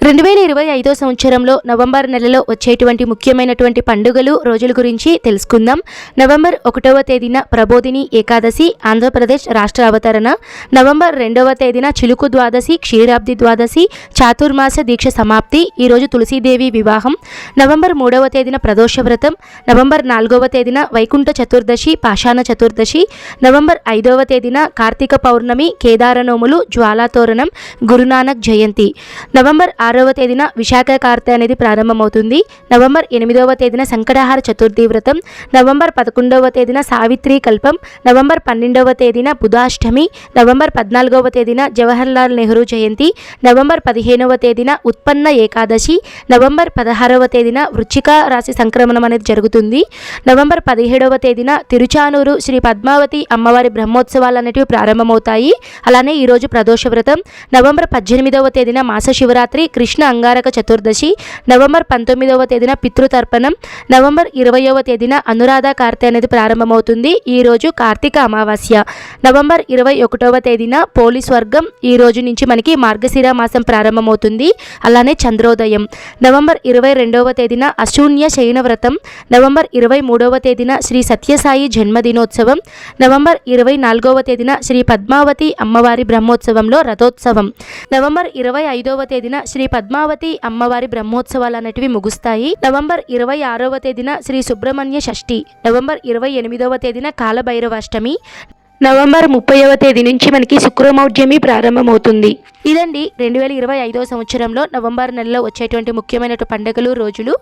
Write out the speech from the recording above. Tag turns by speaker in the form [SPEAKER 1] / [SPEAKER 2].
[SPEAKER 1] 2025 సంవత్సరంలో నవంబర్ నెలలో వచ్చేటువంటి ముఖ్యమైనటువంటి పండుగలు రోజుల గురించి తెలుసుకుందాం. నవంబర్ 1వ తేదీన ప్రబోధిని ఏకాదశి ఆంధ్రప్రదేశ్ రాష్ట్ర అవతరణ. నవంబర్ 2వ తేదీన చిలుకు ద్వాదశి క్షీరాబ్ది ద్వాదశి చాతుర్మాస దీక్ష సమాప్తి. ఈరోజు తులసీదేవి వివాహం. నవంబర్ 3వ తేదీన ప్రదోష వ్రతం. నవంబర్ 4వ తేదీన వైకుంఠ చతుర్దశి పాషాణ చతుర్దశి. నవంబర్ 5వ తేదీన కార్తీక పౌర్ణమి కేదార నోములు జ్వాలాతోరణం గురునానక్ జయంతి. నవంబర్ 6వ తేదీన విశాఖ కార్తె అనేది ప్రారంభమవుతుంది. నవంబర్ 8వ తేదీన సంకటహార చతుర్థి వ్రతం. నవంబర్ 11వ తేదీన సావిత్రి కల్పం. నవంబర్ 12వ తేదీన బుధాష్టమి. నవంబర్ 14వ తేదీన జవహర్లాల్ నెహ్రూ జయంతి. నవంబర్ 15వ తేదీన ఉత్పన్న ఏకాదశి. నవంబర్ 16వ తేదీన వృశ్చిక రాశి సంక్రమణం అనేది జరుగుతుంది. నవంబర్ 17వ తేదీన తిరుచానూరు శ్రీ పద్మావతి అమ్మవారి బ్రహ్మోత్సవాలు అనేటివి ప్రారంభమవుతాయి. అలానే ఈరోజు ప్రదోష వ్రతం. నవంబర్ 18వ తేదీన మాస శివరాత్రి కృష్ణ అంగారక చతుర్దశి. నవంబర్ 19వ తేదీన పితృతర్పణం. నవంబర్ 20వ తేదీన అనురాధ కార్తె అనేది ప్రారంభమవుతుంది. ఈరోజు కార్తీక అమావాస్య. నవంబర్ 21వ తేదీన పోలీస్ వర్గం. ఈ రోజు నుంచి మనకి మార్గశిర మాసం ప్రారంభమవుతుంది. అలానే చంద్రోదయం. నవంబర్ 22వ తేదీన అశూన్య శయన వ్రతం. నవంబర్ 23వ తేదీన శ్రీ సత్యసాయి జన్మదినోత్సవం. నవంబర్ 24వ తేదీన శ్రీ పద్మావతి అమ్మవారి బ్రహ్మోత్సవంలో రథోత్సవం. నవంబర్ 25వ తేదీన శ్రీ పద్మావతి అమ్మవారి బ్రహ్మోత్సవాలు అనేటివి ముగుస్తాయి. నవంబర్ 26వ తేదీన శ్రీ సుబ్రహ్మణ్య షష్ఠి. నవంబర్ 28వ తేదీన కాలభైరవాష్టమి. నవంబర్ 30వ తేదీ నుంచి మనకి శుక్రమౌఢ్యమి ప్రారంభమవుతుంది. ఇదండి 2025 సంవత్సరంలో నవంబర్ నెలలో వచ్చేటువంటి ముఖ్యమైన పండుగలు రోజులు.